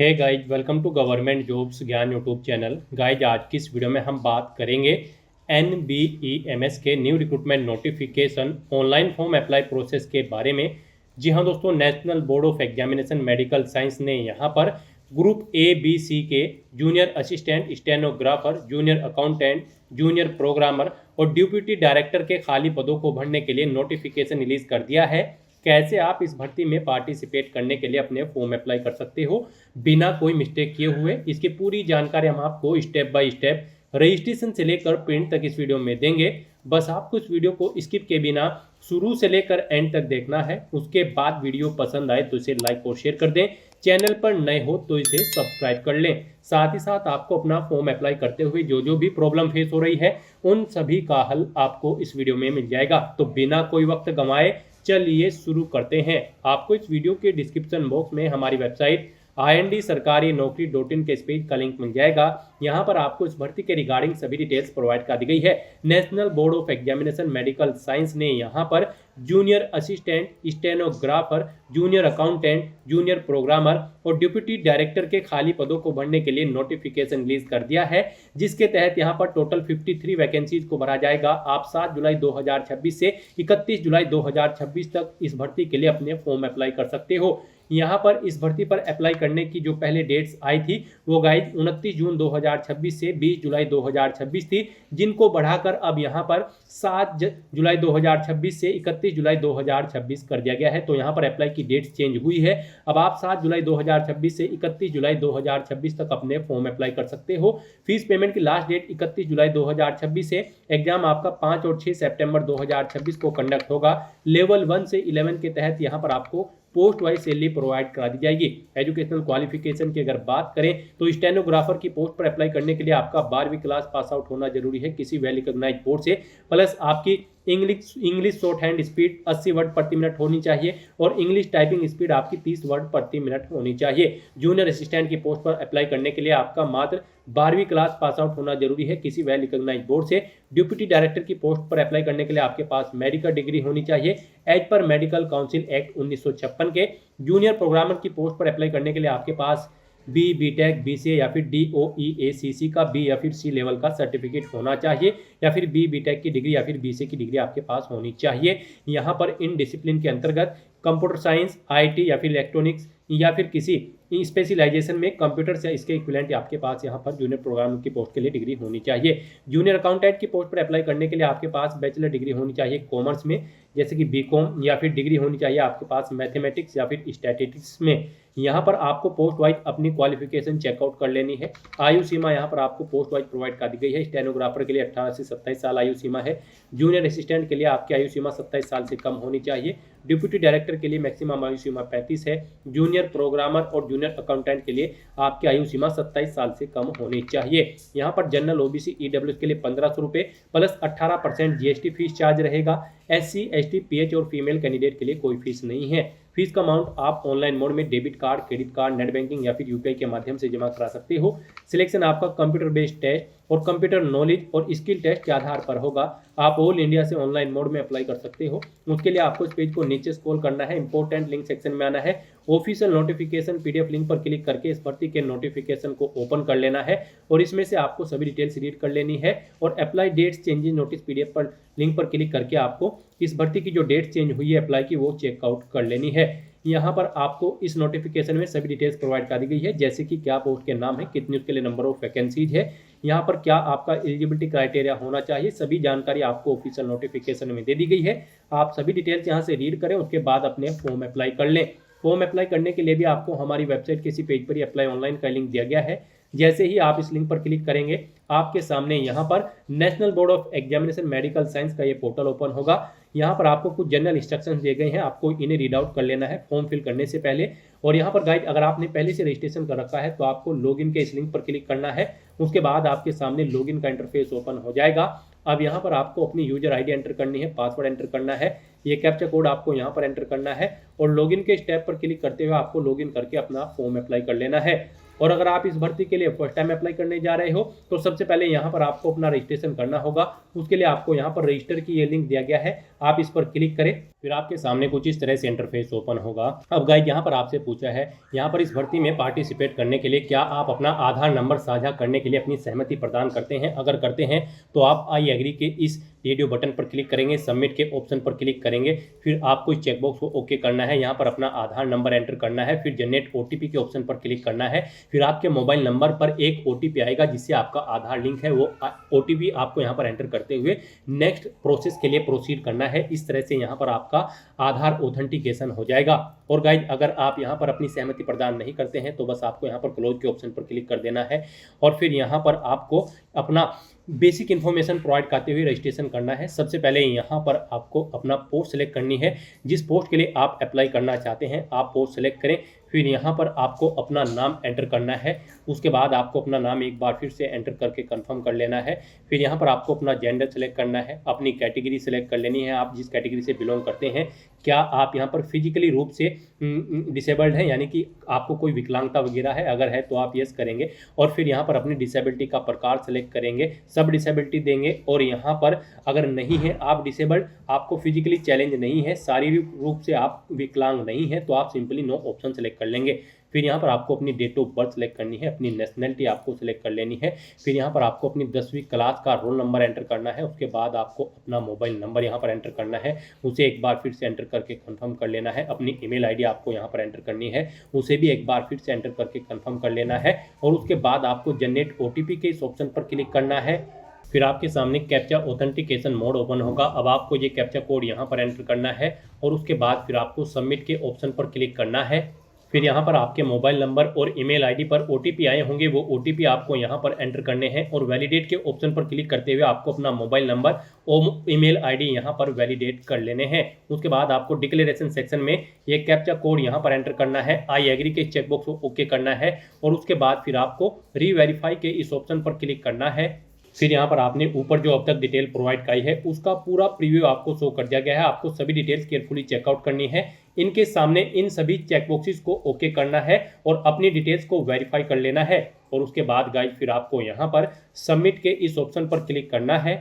Hey guys, welcome to government jobs Gyan YouTube channel. Guys, आज की इस वीडियो में हम बात करेंगे NBEMS के new recruitment notification online form apply process के बारे में। जी हाँ दोस्तों, national board of examination medical science ने यहाँ पर ग्रुप A, B, C के junior assistant stenographer, junior accountant, junior programmer और डिप्यूटी डायरेक्टर के खाली पदों को भरने के लिए नोटिफिकेशन रिलीज कर दिया है। कैसे आप इस भर्ती में पार्टिसिपेट करने के लिए अपने फॉर्म अप्लाई कर सकते हो बिना कोई मिस्टेक किए हुए, इसकी पूरी जानकारी हम आपको स्टेप बाय स्टेप रजिस्ट्रेशन से लेकर प्रिंट तक इस वीडियो में देंगे। बस आपको इस वीडियो को स्किप के बिना शुरू से लेकर एंड तक देखना है। उसके बाद वीडियो पसंद आए तो इसे लाइक और शेयर कर दें। चैनल पर नए हो तो इसे सब्सक्राइब कर लें। साथ ही साथ आपको अपना फॉर्म अप्लाई करते हुए जो जो भी प्रॉब्लम फेस हो रही है उन सभी का हल आपको इस वीडियो में मिल जाएगा। तो बिना कोई वक्त गंवाए चलिए शुरू करते हैं। आपको इस वीडियो के डिस्क्रिप्शन बॉक्स में हमारी वेबसाइट IND-sarkari-naukri.in के इस पेज का लिंक मिल जाएगा। यहाँ पर आपको इस भर्ती के रिगार्डिंग सभी डिटेल्स प्रोवाइड कर दी गई है। National board of examination medical science ने यहाँ पर junior assistant stenographer, junior accountant, junior programmer और डिप्यूटी डायरेक्टर के खाली पदों को भरने के लिए नोटिफिकेशन रिलीज कर दिया है, जिसके तहत यहाँ पर टोटल 53 वैकेंसीज को भरा जाएगा। आप 7 जुलाई 2026 से 31 जुलाई 2026 तक इस भर्ती के लिए अपने फॉर्म अप्लाई कर सकते हो। यहाँ पर इस भर्ती पर अप्लाई करने की जो पहले डेट्स आई थी वो गाइज 29 जून 2026 से 20 जुलाई 2026 थी, जिनको बढ़ाकर अब यहाँ पर 7 जुलाई 2026 से 31 जुलाई 2026 कर दिया गया है। तो यहाँ पर अप्लाई की डेट्स चेंज हुई है। अब आप 7 जुलाई 2026 से 31 जुलाई 2026 तक अपने फॉर्म अप्लाई कर सकते हो। फीस पेमेंट की लास्ट डेट 31 जुलाई 2026 है। एग्जाम आपका 5 और 6 सितंबर 2026 को कंडक्ट होगा। लेवल 1 से 11 के तहत यहाँ पर आपको पोस्ट वाइज सैलरी प्रोवाइड करा दी जाएगी। एजुकेशनल क्वालिफिकेशन की अगर बात करें तो स्टेनोग्राफर की पोस्ट पर अप्लाई करने के लिए आपका 12वीं क्लास पास आउट होना जरूरी है किसी वेल रिकॉग्नाइज्ड बोर्ड से, प्लस आपकी English short hand speed 80 word प्रति मिनट होनी चाहिए और इंग्लिश टाइपिंग स्पीड आपकी 30 वर्ड प्रति मिनट होनी चाहिए। जूनियर असिस्टेंट की पोस्ट पर अप्लाई करने के लिए आपका मात्र 12वीं क्लास पास आउट होना जरूरी है किसी वेल रिकॉग्नाइज्ड बोर्ड से। डिप्यूटी डायरेक्टर की पोस्ट पर अप्लाई करने के लिए आपके पास मेडिकल डिग्री होनी चाहिए as per medical council act 1956 के। जूनियर प्रोग्रामर की पोस्ट पर अप्लाई करने के लिए आपके पास B.Tech, BCA या फिर DOEACC का B या फिर C लेवल का सर्टिफिकेट होना चाहिए, या फिर B.Tech की डिग्री या फिर BCA की डिग्री आपके पास होनी चाहिए। यहाँ पर इन डिसिप्लिन के अंतर्गत कंप्यूटर साइंस, IT या फिर इलेक्ट्रॉनिक्स या फिर किसी स्पेशलाइजेशन में कंप्यूटर से इसके इक्विवेलेंट आपके पास यहाँ पर जूनियर प्रोग्रामर की पोस्ट के लिए डिग्री होनी चाहिए। जूनियर अकाउंटेंट की पोस्ट पर अप्लाई करने के लिए आपके पास बैचलर डिग्री होनी चाहिए कॉमर्स में, जैसे कि BCom, या फिर डिग्री होनी चाहिए आपके पास मैथमेटिक्स या फिर स्टैटिस्टिक्स में। यहाँ पर आपको पोस्ट वाइज अपनी क्वालिफिकेशन चेकआउट कर लेनी है। आयु सीमा यहाँ पर आपको पोस्ट वाइज प्रोवाइड कर दी गई है। स्टेनोग्राफर के लिए 18 से 27 साल आयु सीमा है। जूनियर असिस्टेंट के लिए आपकी आयु सीमा 27 साल से कम होनी चाहिए। डिप्यूटी डायरेक्टर के लिए मैक्सिमम आयु सीमा 35 है। जूनियर प्रोग्रामर और जूनियर अकाउंटेंट के लिए आपकी आयु सीमा 27 साल से कम होनी चाहिए। यहाँ पर जनरल OBC EWS के लिए 1500 रुपये प्लस 18% GST फीस चार्ज रहेगा। SC ST PH और फीमेल कैंडिडेट के लिए कोई फीस नहीं है। फीस का अमाउंट आप ऑनलाइन मोड में debit card, credit card, net banking या फिर UPI के माध्यम से जमा करा सकते हो। सिलेक्शन आपका कंप्यूटर बेस्ड टेस्ट और कंप्यूटर नॉलेज और स्किल टेस्ट के आधार पर होगा। आप ऑल इंडिया से ऑनलाइन मोड में अप्लाई कर सकते हो। उसके लिए आपको इस पेज को नीचे स्क्रॉल करना है, इंपॉर्टेंट लिंक सेक्शन में आना है, ऑफिशियल नोटिफिकेशन PDF लिंक पर क्लिक करके इस भर्ती के नोटिफिकेशन को ओपन कर लेना है और इसमें से आपको सभी डिटेल्स रीड कर लेनी है और apply dates changes notice PDF पर लिंक पर क्लिक करके आपको इस भर्ती की जो डेट चेंज हुई है अप्लाई की वो चेकआउट कर लेनी है। यहाँ पर आपको इस नोटिफिकेशन में सभी डिटेल्स प्रोवाइड कर दी गई है, जैसे कि क्या पोस्ट के नाम है, कितनी उसके लिए नंबर ऑफ वैकेंसीज है, यहाँ पर क्या आपका एलिजिबिलिटी क्राइटेरिया होना चाहिए, सभी जानकारी आपको ऑफिशियल नोटिफिकेशन में दे दी गई है। आप सभी डिटेल्स यहाँ से रीड करें, उसके बाद अपने फॉर्म अप्लाई कर लें। फॉर्म अप्लाई करने के लिए भी आपको हमारी वेबसाइट के इसी पेज पर ही अप्लाई ऑनलाइन का लिंक दिया गया है। जैसे ही आप इस लिंक पर क्लिक करेंगे आपके सामने यहाँ पर national board of examination medical science का ये पोर्टल ओपन होगा। यहाँ पर आपको कुछ जनरल इंस्ट्रक्शंस दिए गए हैं, आपको इन्हें रीड आउट कर लेना है फॉर्म फिल करने से पहले। और यहाँ पर गाइड, अगर आपने पहले से रजिस्ट्रेशन कर रखा है तो आपको लॉगिन के इस लिंक पर क्लिक करना है। उसके बाद आपके सामने लॉगिन का इंटरफेस ओपन हो जाएगा। अब यहाँ पर आपको अपनी यूजर ID एंटर करनी है, पासवर्ड एंटर करना है, ये कैप्चा कोड आपको यहाँ पर एंटर करना है और लॉगिन के स्टेप पर क्लिक करते हुए आपको लॉगिन करके अपना फॉर्म अप्लाई कर लेना है। और अगर आप इस भर्ती के लिए फर्स्ट टाइम अप्लाई करने जा रहे हो तो सबसे पहले यहाँ पर आपको अपना रजिस्ट्रेशन करना होगा। उसके लिए आपको यहाँ पर रजिस्टर की ये लिंक दिया गया है, आप इस पर क्लिक करें, फिर आपके सामने कुछ इस तरह से इंटरफेस ओपन होगा। अब गाइस यहाँ पर आपसे पूछा है यहाँ पर इस भर्ती में पार्टिसिपेट करने के लिए क्या आप अपना आधार नंबर साझा करने के लिए अपनी सहमति प्रदान करते हैं। अगर करते हैं तो आप आई एग्री के इस रेडियो बटन पर क्लिक करेंगे, सबमिट के ऑप्शन पर क्लिक करेंगे, फिर आपको इस चेकबॉक्स को ओके करना है, यहाँ पर अपना आधार नंबर एंटर करना है, फिर जनरेट ओटीपी के ऑप्शन पर क्लिक करना है, फिर आपके मोबाइल नंबर पर एक ओटीपी आएगा जिससे आपका आधार लिंक है, वो ओटीपी आपको यहाँ पर एंटर करते हुए नेक्स्ट प्रोसेस के लिए प्रोसीड करना है। इस तरह से यहाँ पर आपका आधार ऑथेंटिकेशन हो जाएगा। और गाइज अगर आप यहाँ पर अपनी सहमति प्रदान नहीं करते हैं तो बस आपको यहाँ पर क्लोज के ऑप्शन पर क्लिक कर देना है और फिर यहाँ पर आपको अपना बेसिक इन्फॉर्मेशन प्रोवाइड करते हुए रजिस्ट्रेशन करना है। सबसे पहले यहाँ पर आपको अपना पोस्ट सेलेक्ट करनी है, जिस पोस्ट के लिए आप अप्लाई करना चाहते हैं आप पोस्ट सेलेक्ट करें, फिर यहाँ पर आपको अपना नाम एंटर करना है। उसके बाद आपको अपना नाम एक बार फिर से एंटर करके कंफर्म कर लेना है। फिर यहाँ पर आपको अपना जेंडर सेलेक्ट करना है, अपनी कैटेगरी सेलेक्ट कर लेनी है, आप जिस कैटेगरी से बिलोंग करते हैं। क्या आप यहाँ पर फिजिकली रूप से डिसेबल्ड हैं, यानी कि आपको कोई विकलांगता वगैरह है, अगर है तो आप यस करेंगे और फिर यहाँ पर अपनी डिसेबिलिटी का प्रकार सेलेक्ट करेंगे, सब डिसेबिलिटी देंगे। और यहाँ पर अगर नहीं है आप डिसेबल्ड, आपको फिजिकली चैलेंज नहीं है, शारीरिक रूप से आप विकलांग नहीं है, तो आप सिंपली नो ऑप्शन सेलेक्ट कर लेंगे। फिर यहाँ पर आपको अपनी डेट ऑफ बर्थ सेलेक्ट करनी है, अपनी नेशनलिटी आपको सेलेक्ट कर लेनी है, फिर यहाँ पर आपको अपनी 10वीं क्लास का रोल नंबर एंटर करना है। उसके बाद आपको अपना मोबाइल नंबर यहाँ पर एंटर करना है, उसे एक बार फिर से एंटर करके कंफर्म कर लेना है। अपनी ईमेल आईडी आपको यहाँ पर एंटर करनी है, उसे भी एक बार फिर से एंटर करके कंफर्म कर लेना है। और उसके बाद आपको जनरेट ओटीपी के इस ऑप्शन पर क्लिक करना है। फिर आपके सामने कैप्चा ऑथेंटिकेशन मोड ओपन होगा। अब आपको ये कैप्चा कोड यहाँ पर एंटर करना है और उसके बाद फिर आपको सबमिट के ऑप्शन पर क्लिक करना है। फिर यहाँ पर आपके मोबाइल नंबर और ईमेल आईडी पर ओटीपी आए होंगे, वो ओटीपी आपको यहाँ पर एंटर करने हैं और वैलिडेट के ऑप्शन पर क्लिक करते हुए आपको अपना मोबाइल नंबर और ईमेल आईडी यहाँ पर वैलिडेट कर लेने हैं। उसके बाद आपको डिक्लेरेशन सेक्शन में ये कैप्चा कोड यहाँ पर एंटर करना है, आई एग्री के चेकबॉक्स को ओके करना है और उसके बाद फिर आपको रीवेरीफाई के इस ऑप्शन पर क्लिक करना है। फिर यहाँ पर आपने ऊपर जो अब तक डिटेल प्रोवाइड कराई है उसका पूरा प्रीव्यू आपको शो कर दिया गया है। आपको सभी डिटेल्स केयरफुली चेकआउट करनी है, इनके सामने इन सभी चेकबॉक्सेस को ओके करना है और अपनी डिटेल्स को वेरीफाई कर लेना है। और उसके बाद गाइस फिर आपको यहाँ पर सबमिट के इस ऑप्शन पर क्लिक करना है।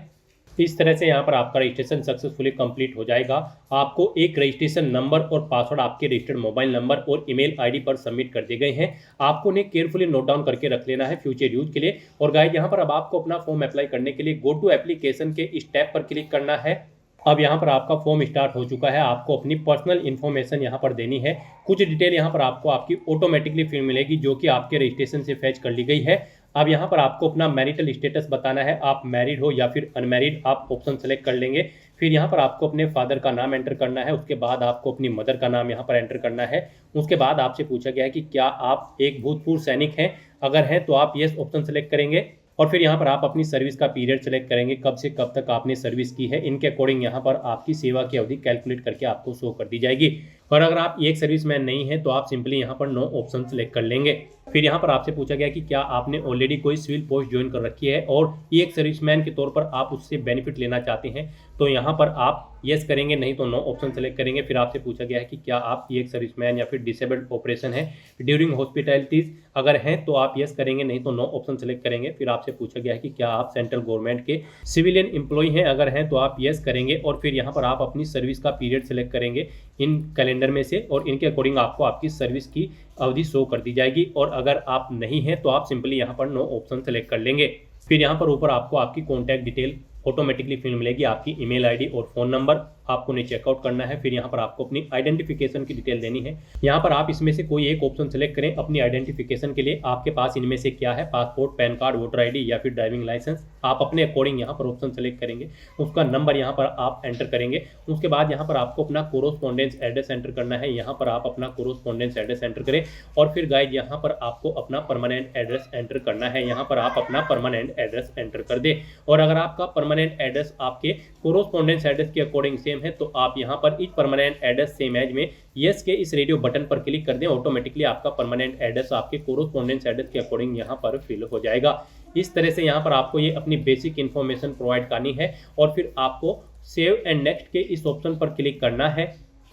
इस तरह से यहाँ पर आपका रजिस्ट्रेशन सक्सेसफुली कंप्लीट हो जाएगा। आपको एक रजिस्ट्रेशन नंबर और पासवर्ड आपके रजिस्टर्ड मोबाइल नंबर और ईमेल आईडी पर सबमिट कर दिए गए हैं। आपको उन्हें केयरफुली नोट डाउन करके रख लेना है फ्यूचर यूज के लिए। और गाइस यहाँ पर अब आपको अपना फॉर्म अप्लाई करने के लिए गो टू एप्लीकेशन के इस टैब पर क्लिक करना है। अब यहाँ पर आपका फॉर्म स्टार्ट हो चुका है। आपको अपनी पर्सनल इन्फॉर्मेशन यहाँ पर देनी है। कुछ डिटेल यहाँ पर आपको आपकी ऑटोमेटिकली फिल मिलेगी जो कि आपके रजिस्ट्रेशन से फैच कर ली गई है। अब यहाँ पर आपको अपना मैरिटल स्टेटस बताना है, आप मैरिड हो या फिर अनमैरिड, आप ऑप्शन सेलेक्ट कर लेंगे। फिर यहाँ पर आपको अपने फादर का नाम एंटर करना है, उसके बाद आपको अपनी मदर का नाम यहाँ पर एंटर करना है। उसके बाद आपसे पूछा गया है कि क्या आप एक भूतपूर्व सैनिक हैं, अगर हैं तो आप यस ऑप्शन सेलेक्ट करेंगे। और फिर यहाँ पर आप अपनी सर्विस का पीरियड सेलेक्ट करेंगे, कब से कब तक आपने सर्विस की है। इनके अकॉर्डिंग यहाँ पर आपकी सेवा की अवधि कैलकुलेट करके आपको शो कर दी जाएगी। और अगर आप एक सर्विसमैन नहीं है तो आप सिंपली यहाँ पर नो ऑप्शन सेलेक्ट कर लेंगे। फिर यहाँ पर आपसे पूछा गया कि क्या आपने ऑलरेडी कोई सिविल पोस्ट ज्वाइन कर रखी है और एक सर्विसमैन के तोर पर आप उससे बेनिफिट लेना चाहते हैं, तो यहाँ पर आप यस करेंगे, नहीं तो नो ऑप्शन सेलेक्ट करेंगे। फिर आपसे पूछा गया है कि क्या आप एक सर्विसमैन या फिर डिसेबल्ड ऑपरेशन है ड्यूरिंग हॉस्पिटैलिटीज, अगर हैं तो आप यस करेंगे, नहीं तो नो ऑप्शन सेलेक्ट करेंगे। फिर आपसे पूछा गया है कि क्या आप सेंट्रल गवर्नमेंट के सिविलियन एम्प्लॉय हैं, अगर हैं तो आप यस करेंगे। और फिर यहाँ पर आप अपनी सर्विस का पीरियड सेलेक्ट करेंगे इन कैलेंडर में से और इनके अकॉर्डिंग आपको आपकी सर्विस की अवधि शो कर दी जाएगी। और अगर आप नहीं हैं तो आप सिंपली यहाँ पर नो ऑप्शन सेलेक्ट कर लेंगे। फिर यहाँ पर ऊपर आपको आपकी कॉन्टैक्ट डिटेल ऑटोमेटिकली फिल मिलेगी, आपकी ईमेल आईडी और फ़ोन नंबर आपको उन्हें चेकआउट करना है। फिर यहाँ पर आपको अपनी आइडेंटिफिकेशन की डिटेल देनी है। यहाँ पर आप इसमें से कोई एक ऑप्शन सेलेक्ट करें अपनी आइडेंटिफिकेशन के लिए। आपके पास इनमें से क्या है, passport, pan card, voter ID या फिर ड्राइविंग लाइसेंस, आप अपने अकॉर्डिंग यहाँ पर ऑप्शन सेलेक्ट करेंगे। उसका नंबर यहाँ पर आप एंटर करेंगे। उसके बाद यहाँ पर आपको अपना कोरोस्पोंडेंस एड्रेस एंटर करना है। यहाँ पर आप अपना कोरोस्पोंडेंस एड्रेस एंटर करें और फिर गाइड यहाँ पर आपको अपना परमानेंट एड्रेस एंटर करना है। यहाँ पर आप अपना परमानेंट एड्रेस एंटर कर दें। और अगर आपका परमानेंट एड्रेस आपके कोरोस्पोंडेंस एड्रेस के अकॉर्डिंग सेम है तो आप यहाँ पर इस परमानेंट एड्रेस सेम एज में यस के इस रेडियो बटन पर क्लिक कर दें। ऑटोमेटिकली आपका परमानेंट एड्रेस आपके कोरोस्पोंडेंस एड्रेस के अकॉर्डिंग यहाँ पर फिल हो जाएगा। इस तरह से यहाँ पर आपको ये अपनी बेसिक इन्फॉर्मेशन प्रोवाइड करनी है और फिर आपको सेव एंड नेक्स्ट के इस ऑप्शन पर क्लिक करना है।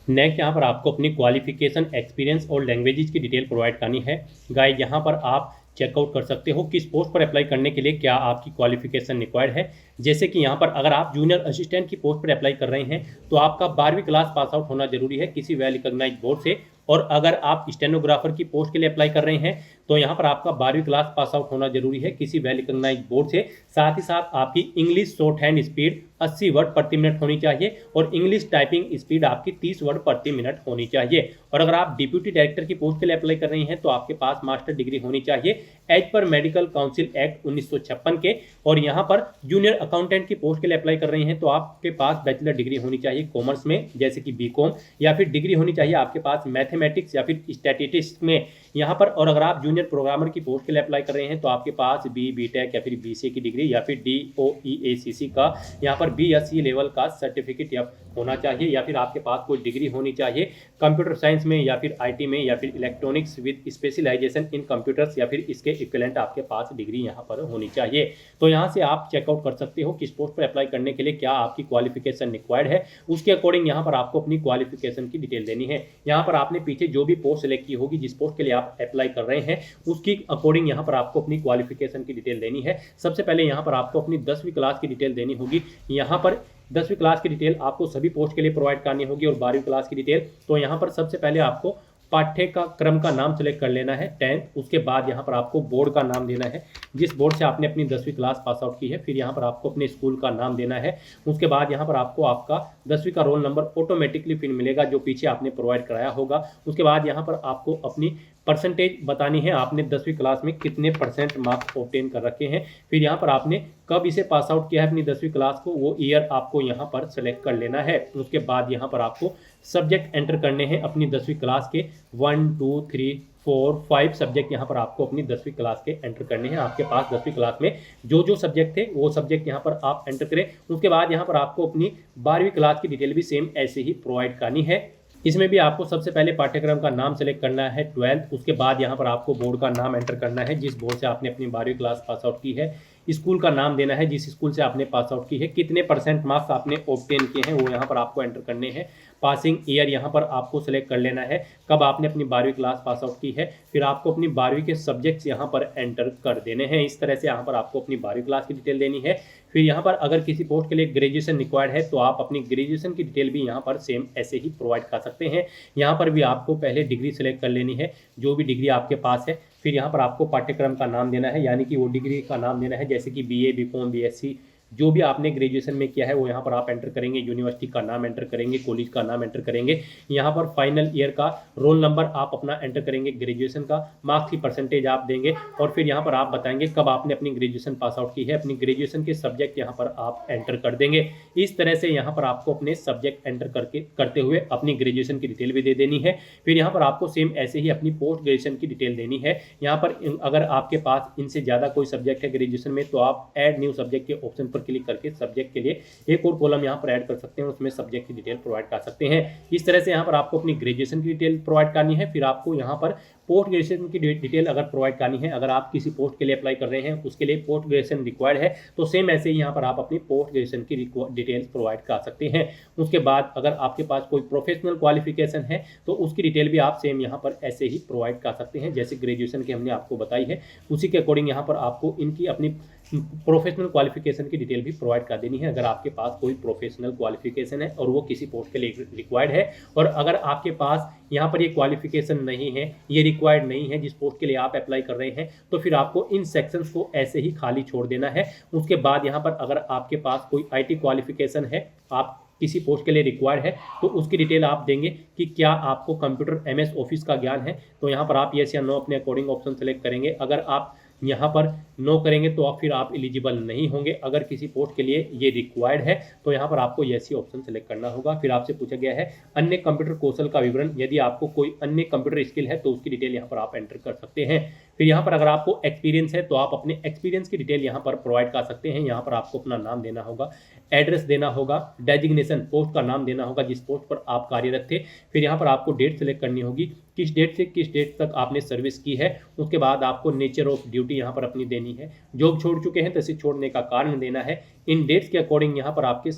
नेक्स्ट यहाँ पर आपको अपनी क्वालिफिकेशन, एक्सपीरियंस और लैंग्वेजेस की डिटेल प्रोवाइड करनी है। गाइस यहाँ पर आप चेकआउट कर सकते हो किस पोस्ट पर अप्लाई करने के लिए क्या आपकी क्वालिफिकेशन रिक्वायर्ड है। जैसे कि यहाँ पर अगर आप जूनियर असिस्टेंट की पोस्ट पर अप्लाई कर रहे हैं तो आपका 12वीं क्लास पास आउट होना जरूरी है किसी वेल रिकॉग्नाइज बोर्ड से। और अगर आप स्टेनोग्राफर की पोस्ट के लिए अप्लाई कर रहे हैं तो यहाँ पर आपका 12वीं क्लास पास आउट होना जरूरी है किसी वेल रिकॉग्नाइज बोर्ड से। साथ ही साथ आपकी English short hand speed 80 word प्रति मिनट होनी चाहिए और इंग्लिश टाइपिंग स्पीड आपकी 30 वर्ड प्रति मिनट होनी चाहिए। और अगर आप डिप्यूटी डायरेक्टर की पोस्ट के लिए अप्लाई कर रही हैं तो आपके पास मास्टर डिग्री होनी चाहिए as per medical council act 1956 के। और यहाँ पर जूनियर अकाउंटेंट की पोस्ट के लिए अप्लाई कर रही हैं तो आपके पास बैचलर डिग्री होनी चाहिए कॉमर्स में, जैसे कि बीकॉम, या फिर डिग्री होनी चाहिए आपके पास मैथमेटिक्स या फिर स्टैटिस्टिक्स में यहाँ पर। और अगर आप जूनियर प्रोग्रामर की पोस्ट के लिए अप्लाई कर रहे हैं तो आपके पास बीटेक या फिर बीसीए की डिग्री या फिर DOEACC का यहाँ पर BSc लेवल का सर्टिफिकेट या होना चाहिए, या फिर आपके पास कोई डिग्री होनी चाहिए कंप्यूटर साइंस में या फिर IT में या फिर electronics with specialization in computers या फिर इसके इक्विवेलेंट आपके पास डिग्री यहाँ पर होनी चाहिए। तो यहाँ से आप चेकआउट कर सकते हो किस पोस्ट पर अप्लाई करने के लिए क्या आपकी क्वालिफिकेशन रिक्वायर्ड है, उसके अकॉर्डिंग यहाँ पर आपको अपनी क्वालिफिकेशन की डिटेल देनी है। यहाँ पर आपने पीछे जो भी पोस्ट सेलेक्ट की होगी, जिस पोस्ट के लिए आप अप्लाई कर रहे हैं उसकी अकॉर्डिंग यहाँ पर आपको अपनी क्वालिफिकेशन की डिटेल देनी है। सबसे पहले यहाँ पर आपको अपनी 10वीं क्लास की डिटेल देनी होगी। यहाँ पर 10वीं क्लास की डिटेल आपको सभी पोस्ट के लिए प्रोवाइड करनी होगी और 12वीं क्लास की डिटेल। तो यहाँ पर सबसे पहले आपको पाठ्यक्रम का नाम सेलेक्ट कर लेना है 10th। उसके बाद यहाँ पर आपको बोर्ड का नाम देना है जिस बोर्ड से आपने अपनी 10वीं क्लास पास आउट की है। फिर यहाँ पर आपको अपने स्कूल का नाम देना है। उसके बाद यहाँ पर आपको आपका 10वीं का रोल नंबर ऑटोमेटिकली फिर मिलेगा जो पीछे आपने प्रोवाइड कराया होगा। उसके बाद यहाँ पर आपको अपनी परसेंटेज बतानी है, आपने 10वीं क्लास में कितने % मार्क्स ऑब्टेन कर रखे हैं। फिर यहाँ पर आपने कब इसे पास आउट किया है अपनी 10वीं क्लास को, वो ईयर आपको यहाँ पर सेलेक्ट कर लेना है। उसके बाद यहाँ पर आपको सब्जेक्ट एंटर करने हैं अपनी 10वीं क्लास के 1 2 3 4 5 सब्जेक्ट यहाँ पर आपको अपनी 10वीं क्लास के एंटर करने हैं। आपके पास 10वीं क्लास में जो सब्जेक्ट थे वो सब्जेक्ट यहाँ पर आप एंटर करें। उसके बाद यहाँ पर आपको अपनी 12वीं क्लास की डिटेल भी सेम ऐसे ही प्रोवाइड करनी है। इसमें भी आपको सबसे पहले पाठ्यक्रम का नाम सेलेक्ट करना है 12th। उसके बाद यहाँ पर आपको बोर्ड का नाम एंटर करना है जिस बोर्ड से आपने अपनी 12वीं क्लास पास आउट की है। स्कूल का नाम देना है जिस स्कूल से आपने पास आउट की है। कितने % मार्क्स आपने ऑब्टेन किए हैं वो यहाँ पर आपको एंटर करने हैं। पासिंग ईयर यहाँ पर आपको सेलेक्ट कर लेना है, कब आपने अपनी 12वीं क्लास पास आउट की है। फिर आपको अपनी 12वीं के सब्जेक्ट्स यहाँ पर एंटर कर देने हैं। इस तरह से यहाँ पर आपको अपनी 12वीं क्लास की डिटेल देनी है। फिर यहाँ पर अगर किसी पोस्ट के लिए ग्रेजुएशन रिक्वायर्ड है तो आप अपनी ग्रेजुएशन की डिटेल भी यहाँ पर सेम ऐसे ही प्रोवाइड कर सकते हैं। यहाँ पर भी आपको पहले डिग्री सेलेक्ट कर लेनी है, जो भी डिग्री आपके पास है। फिर यहाँ पर आपको पाठ्यक्रम का नाम देना है, यानी कि वो डिग्री का नाम देना है, जैसे कि BA BCom BSc जो भी आपने ग्रेजुएशन में किया है वो यहाँ पर आप एंटर करेंगे। यूनिवर्सिटी का नाम एंटर करेंगे, कॉलेज का नाम एंटर करेंगे। यहाँ पर फाइनल ईयर का रोल नंबर आप अपना एंटर करेंगे, ग्रेजुएशन का मार्क्स की % आप देंगे और फिर यहाँ पर आप बताएंगे कब आपने अपनी ग्रेजुएशन पास आउट की है। अपनी ग्रेजुएशन के सब्जेक्ट यहाँ पर आप एंटर कर देंगे। इस तरह से यहाँ पर आपको अपने सब्जेक्ट एंटर करते हुए अपनी ग्रेजुएशन की डिटेल भी दे देनी है। फिर यहाँ पर आपको सेम ऐसे ही अपनी पोस्ट ग्रेजुएशन की डिटेल देनी है। यहाँ पर अगर आपके पास इनसे ज़्यादा कोई सब्जेक्ट है ग्रेजुएशन में तो आप ऐड न्यू सब्जेक्ट के ऑप्शन पर क्लिक करके सब्जेक्ट के लिए एक और कॉलम यहाँ पर ऐड कर सकते हैं, उसमें सब्जेक्ट की डिटेल प्रोवाइड कर सकते हैं। इस तरह से यहाँ पर आपको अपनी ग्रेजुएशन की डिटेल प्रोवाइड करनी है। फिर आपको यहाँ पर पोस्ट ग्रेजुएशन की डिटेल अगर प्रोवाइड करनी है, अगर आप किसी पोस्ट के लिए अप्लाई कर रहे हैं उसके लिए पोस्ट ग्रेजुएशन रिक्वायर्ड है तो सेम ऐसे ही यहाँ पर आप अपनी पोस्ट ग्रेजुएशन की डिटेल्स प्रोवाइड कर सकते हैं। उसके बाद अगर आपके पास कोई प्रोफेशनल क्वालिफिकेशन है तो उसकी डिटेल भी आप सेम यहाँ पर ऐसे ही प्रोवाइड कर सकते हैं, जैसे ग्रेजुएशन की हमने आपको बताई है उसी के अकॉर्डिंग यहाँ पर आपको इनकी अपनी प्रोफेशनल क्वालिफिकेशन की डिटेल भी प्रोवाइड कर देनी है। अगर आपके पास कोई प्रोफेशनल क्वालिफिकेशन है और वो किसी पोस्ट के लिए रिक्वायर्ड है, और अगर आपके पास यहाँ पर ये क्वालिफिकेशन नहीं है, ये रिक्वायर्ड नहीं है जिस पोस्ट के लिए आप अप्लाई कर रहे हैं, तो फिर आपको इन सेक्शंस को ऐसे ही खाली छोड़ देना है। उसके बाद यहाँ पर अगर आपके पास कोई IT क्वालिफिकेशन है, आप किसी पोस्ट के लिए रिक्वायर्ड है, तो उसकी डिटेल आप देंगे कि क्या आपको कंप्यूटर MS ऑफिस का ज्ञान है, तो यहाँ पर आप येस या नो अपने अकॉर्डिंग ऑप्शन सेलेक्ट करेंगे। अगर आप यहाँ पर नो करेंगे तो आप फिर आप एलिजिबल नहीं होंगे। अगर किसी पोस्ट के लिए ये रिक्वायर्ड है तो यहाँ पर आपको येस ही ऑप्शन सेलेक्ट करना होगा। फिर आपसे पूछा गया है अन्य कंप्यूटर कौशल का विवरण, यदि आपको कोई अन्य कंप्यूटर स्किल है तो उसकी डिटेल यहाँ पर आप एंटर कर सकते हैं। फिर यहाँ पर अगर आपको एक्सपीरियंस है तो आप अपने एक्सपीरियंस की डिटेल यहाँ पर प्रोवाइड कर सकते हैं। यहाँ पर आपको अपना नाम देना होगा, एड्रेस देना होगा, डेजिग्नेशन पोस्ट का नाम देना होगा जिस पोस्ट पर आप कार्यरत थे। फिर यहाँ पर आपको डेट सेलेक्ट करनी होगी, किस डेट से किस डेट तक आपने सर्विस की है। उसके बाद आपको नेचर ऑफ ड्यूटी यहाँ पर अपनी देनी है, जॉब छोड़ चुके हैं तो इसे छोड़ने का कारण देना है। इन डेट्स के अकॉर्डिंग यहाँ पर आपके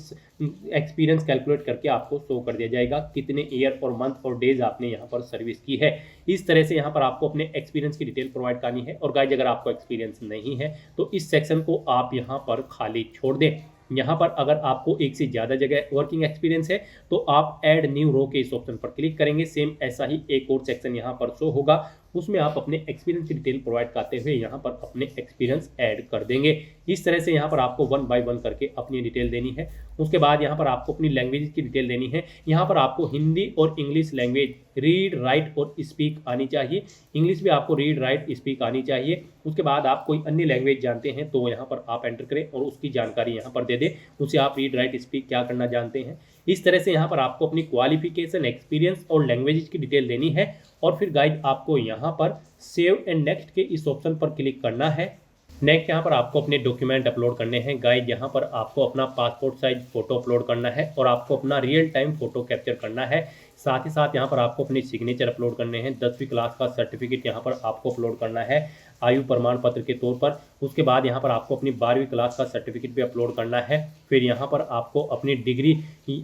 एक्सपीरियंस कैलकुलेट करके आपको शो कर दिया जाएगा कितने ईयर और मंथ और डेज आपने यहाँ पर सर्विस की है। इस तरह से यहाँ पर आपको अपने एक्सपीरियंस की डिटेल प्रोवाइड करनी है। और गाइज अगर आपको एक्सपीरियंस नहीं है तो इस सेक्शन को आप यहाँ पर खाली छोड़ दें। यहाँ पर अगर आपको एक से ज़्यादा जगह वर्किंग एक्सपीरियंस है तो आप ऐड न्यू रो के इस ऑप्शन पर क्लिक करेंगे। सेम ऐसा ही एक और सेक्शन यहाँ पर शो होगा, उसमें आप अपने एक्सपीरियंस की डिटेल प्रोवाइड करते हुए यहाँ पर अपने एक्सपीरियंस ऐड कर देंगे। इस तरह से यहाँ पर आपको 1 बाय 1 करके अपनी डिटेल देनी है। उसके बाद यहाँ पर आपको अपनी लैंग्वेज की डिटेल देनी है। यहाँ पर आपको हिंदी और इंग्लिश लैंग्वेज रीड राइट और स्पीक आनी चाहिए। इंग्लिश भी आपको रीड राइट स्पीक आनी चाहिए। उसके बाद आप कोई अन्य लैंग्वेज जानते हैं तो यहाँ पर आप एंटर करें और उसकी जानकारी यहाँ पर दे दें, उसे आप रीड राइट स्पीक क्या करना जानते हैं। इस तरह से यहाँ पर आपको अपनी क्वालिफिकेशन, एक्सपीरियंस और लैंग्वेज की डिटेल देनी है। और फिर गाइड आपको यहाँ पर सेव एंड नेक्स्ट के इस ऑप्शन पर क्लिक करना है। नेक्स्ट यहाँ पर आपको अपने डॉक्यूमेंट अपलोड करने हैं। गाइड यहाँ पर आपको अपना पासपोर्ट साइज फोटो अपलोड करना है और आपको अपना रियल टाइम फोटो कैप्चर करना है। साथ ही साथ यहाँ पर आपको अपनी सिग्नेचर अपलोड करने हैं। 10वीं क्लास का सर्टिफिकेट यहाँ पर आपको अपलोड करना है आयु प्रमाण पत्र के तौर पर। उसके बाद यहाँ पर आपको अपनी 12वीं क्लास का सर्टिफिकेट भी अपलोड करना है। फिर यहाँ पर आपको अपनी डिग्री,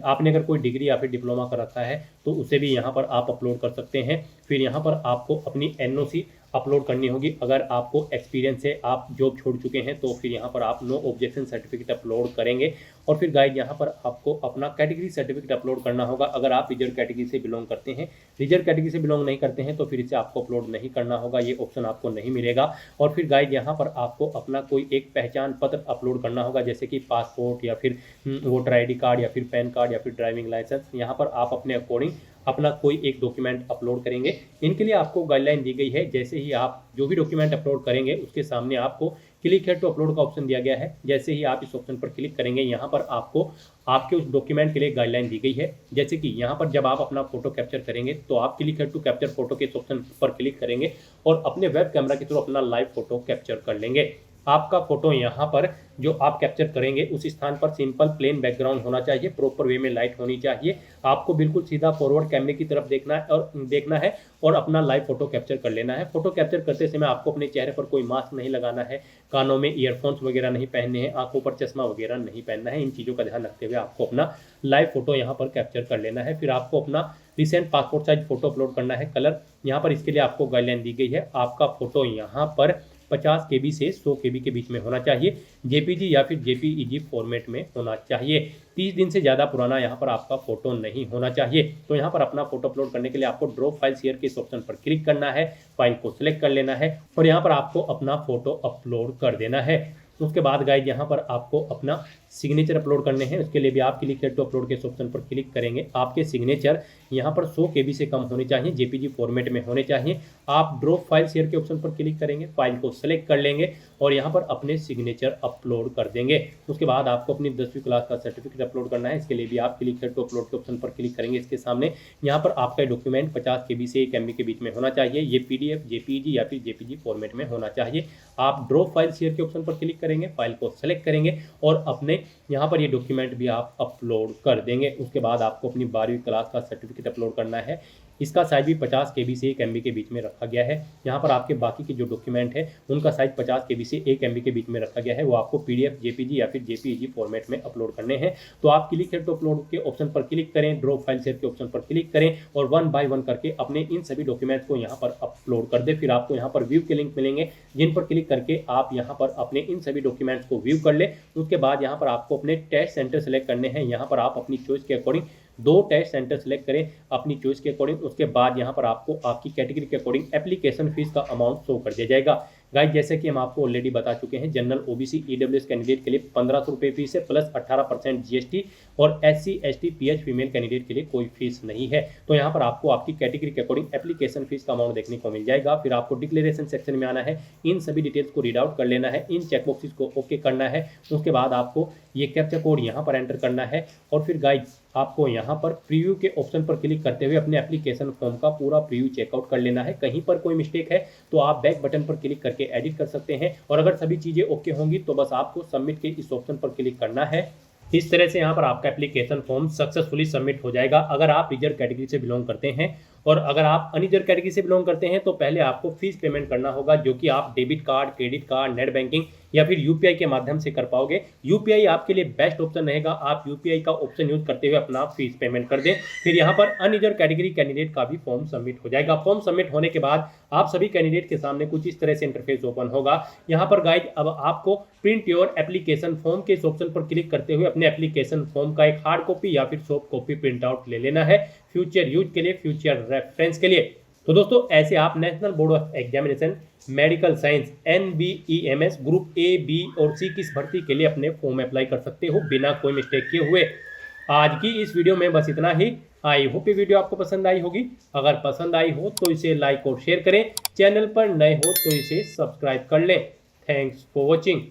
आपने अगर कोई डिग्री या फिर डिप्लोमा कर रखा है तो उसे भी यहाँ पर आप अपलोड कर सकते हैं। फिर यहाँ पर आपको अपनी NOC अपलोड करनी होगी। अगर आपको एक्सपीरियंस है, आप जॉब छोड़ चुके हैं तो फिर यहाँ पर आप नो ऑब्जेक्शन सर्टिफिकेट अपलोड करेंगे। और फिर गाइड यहाँ पर आपको अपना कैटेगरी सर्टिफिकेट अपलोड करना होगा। अगर आप रिजर्व कैटेगरी से बिलोंग करते हैं, रिजर्व कैटेगरी से बिलोंग नहीं करते हैं तो फिर इसे आपको अपलोड नहीं करना होगा, ये ऑप्शन आपको नहीं मिलेगा। और फिर गाइड यहाँ पर आपको अपना कोई एक पहचान पत्र अपलोड करना होगा, जैसे कि पासपोर्ट या फिर वोटर ID कार्ड या फिर पैन कार्ड या फिर ड्राइविंग लाइसेंस। यहाँ पर आप अपने अकॉर्डिंग अपना कोई एक डॉक्यूमेंट अपलोड करेंगे। इनके लिए आपको गाइडलाइन दी गई है, जैसे ही आप जो भी डॉक्यूमेंट अपलोड करेंगे उसके सामने आपको क्लिक हियर टू अपलोड का ऑप्शन दिया गया है। जैसे ही आप इस ऑप्शन पर क्लिक करेंगे यहाँ पर आपको आपके उस डॉक्यूमेंट के लिए गाइडलाइन दी गई है। जैसे कि यहाँ पर जब आप अपना फोटो कैप्चर करेंगे तो आप click here to capture photo के इस ऑप्शन पर क्लिक करेंगे और अपने वेब कैमरा के थ्रू अपना लाइव फोटो कैप्चर कर लेंगे। आपका फोटो यहाँ पर जो आप कैप्चर करेंगे उस स्थान पर सिंपल प्लेन बैकग्राउंड होना चाहिए, प्रॉपर वे में लाइट होनी चाहिए। आपको बिल्कुल सीधा फॉरवर्ड कैमरे की तरफ देखना है और अपना लाइव फोटो कैप्चर कर लेना है। फोटो कैप्चर करते समय आपको अपने चेहरे पर कोई मास्क नहीं लगाना है, कानों में ईयरफोन्स वगैरह नहीं पहनने हैं, आंखों पर चश्मा वगैरह नहीं पहनना है। इन चीज़ों का ध्यान रखते हुए आपको अपना लाइव फोटो यहाँ पर कैप्चर कर लेना है। फिर आपको अपना recent passport size photo upload करना है। कलर यहाँ पर इसके लिए आपको गाइडलाइन दी गई है। आपका फोटो यहाँ पर 50 KB से 100 KB के बीच में होना चाहिए, JPG या फिर JPEG फॉर्मेट में होना चाहिए। 30 दिन से ज़्यादा पुराना यहाँ पर आपका फोटो नहीं होना चाहिए। तो यहाँ पर अपना फोटो अपलोड करने के लिए आपको ड्रॉप फाइल शेयर के इस ऑप्शन पर क्लिक करना है, फाइल को सिलेक्ट कर लेना है और यहाँ पर आपको अपना फोटो अपलोड कर देना है। उसके बाद गाइड यहाँ पर आपको अपना सिग्नेचर अपलोड करने हैं। उसके लिए भी आप क्लिक हियर टू अपलोड के इस ऑप्शन पर क्लिक करेंगे। आपके सिग्नेचर यहाँ पर 100 KB से कम होने चाहिए, JPG फॉर्मेट में होने चाहिए। आप ड्रॉप फाइल शेयर के ऑप्शन पर क्लिक करेंगे, फाइल को सेलेक्ट कर लेंगे और यहाँ पर अपने सिग्नेचर अपलोड कर देंगे। उसके बाद आपको अपनी 10वीं क्लास का सर्टिफिकेट अपलोड करना है। इसके लिए भी आप क्लिक हियर टू अपलोड के ऑप्शन पर क्लिक करेंगे। इसके सामने यहाँ पर आपका डॉक्यूमेंट 50 KB से 1 MB के बीच में होना चाहिए। ये PDF, JPG या फिर JPG फॉर्मेट में होना चाहिए। आप ड्रॉप फाइल शेयर के ऑप्शन पर क्लिक करेंगे, फाइल को सेलेक्ट करेंगे और अपने यहाँ पर ये डॉक्यूमेंट भी आप अपलोड कर देंगे। उसके बाद आपको अपनी 12वीं क्लास का सर्टिफिकेट अपलोड करना है। इसका साइज भी 50 KB से 1 MB के बीच में रखा गया है। यहाँ पर आपके बाकी के जो डॉक्यूमेंट है उनका साइज 50 KB से 1 MB के बीच में रखा गया है, वो आपको PDF, JPG या फिर JPEG फॉर्मेट में अपलोड करने हैं। तो आप क्लिक हियर टू अपलोड के ऑप्शन पर क्लिक करें, ड्रॉप फाइल शेयर के ऑप्शन पर क्लिक करें और 1 बाय 1 करके अपने इन सभी डॉक्यूमेंट्स को यहाँ पर अपलोड कर दें। फिर आपको यहाँ पर व्यू के लिंक मिलेंगे, जिन पर क्लिक करके आप यहाँ पर अपने इन सभी डॉक्यूमेंट्स को व्यू कर ले। उसके बाद यहाँ पर आपको अपने टेस्ट सेंटर सेलेक्ट करने हैं। यहाँ पर आप अपनी चॉइस के अकॉर्डिंग 2 टेस्ट सेंटर सेलेक्ट करें अपनी चॉइस के अकॉर्डिंग। उसके बाद यहाँ पर आपको आपकी कैटेगरी के अकॉर्डिंग एप्लीकेशन फीस का अमाउंट शो कर दिया जाएगा। गाइस जैसे कि हम आपको ऑलरेडी बता चुके हैं, जनरल OBC EWS कैंडिडेट के लिए 1500 रुपये फीस है प्लस 18% GST और SC ST PH female candidate के लिए कोई फीस नहीं है। तो यहाँ पर आपको आपकी कैटेगरी के अकॉर्डिंग एप्लीकेशन फीस का अमाउंट देखने को मिल जाएगा। फिर आपको डिक्लेरेशन सेक्शन में आना है, इन सभी डिटेल्स को रीड आउट कर लेना है, इन चेकबॉक्सेस को ओके करना है। उसके बाद आपको ये कैप्चा कोड यहाँ पर एंटर करना है और फिर गाइस आपको यहाँ पर प्रीव्यू के ऑप्शन पर क्लिक करते हुए अपने एप्लीकेशन फॉर्म का पूरा प्रीव्यू चेकआउट कर लेना है। कहीं पर कोई मिस्टेक है तो आप बैक बटन पर क्लिक करके एडिट कर सकते हैं और अगर सभी चीज़ें ओके होंगी तो बस आपको सबमिट के इस ऑप्शन पर क्लिक करना है। इस तरह से यहाँ पर आपका एप्लीकेशन फॉर्म सक्सेसफुली सबमिट हो जाएगा अगर आप रिजर्व कैटेगरी से बिलोंग करते हैं। और अगर आप अनरिजर्व कैटेगरी से बिलोंग करते हैं तो पहले आपको फीस पेमेंट करना होगा, जो कि आप debit card, credit card, net banking या फिर यूपीआई के माध्यम से कर पाओगे। यूपीआई आपके लिए बेस्ट ऑप्शन रहेगा, आप यूपीआई का ऑप्शन यूज करते हुए अपना फीस पेमेंट कर दें। फिर यहाँ पर अनरिजर्व कैटेगरी कैंडिडेट का भी फॉर्म सबमिट हो जाएगा। फॉर्म सबमिट होने के बाद आप सभी कैंडिडेट के सामने कुछ इस तरह से इंटरफेस ओपन होगा। यहाँ पर गाइज अब आपको प्रिंट योर एप्लीकेशन फॉर्म के इस ऑप्शन पर क्लिक करते हुए अपने एप्लीकेशन फॉर्म का एक हार्ड कॉपी या फिर सॉफ्ट कॉपी प्रिंट आउट ले लेना है, फ्यूचर यूज के लिए, फ्यूचर रेफरेंस के लिए। तो दोस्तों ऐसे आप national board of examination medical science NBEMS group A, B और C की इस भर्ती के लिए अपने फॉर्म अप्लाई कर सकते हो बिना कोई मिस्टेक किए हुए। आज की इस वीडियो में बस इतना ही। आई होप ये वीडियो आपको पसंद आई होगी। अगर पसंद आई हो तो इसे लाइक और शेयर करें, चैनल पर नए हो तो इसे सब्सक्राइब कर लें। Thanks for watching.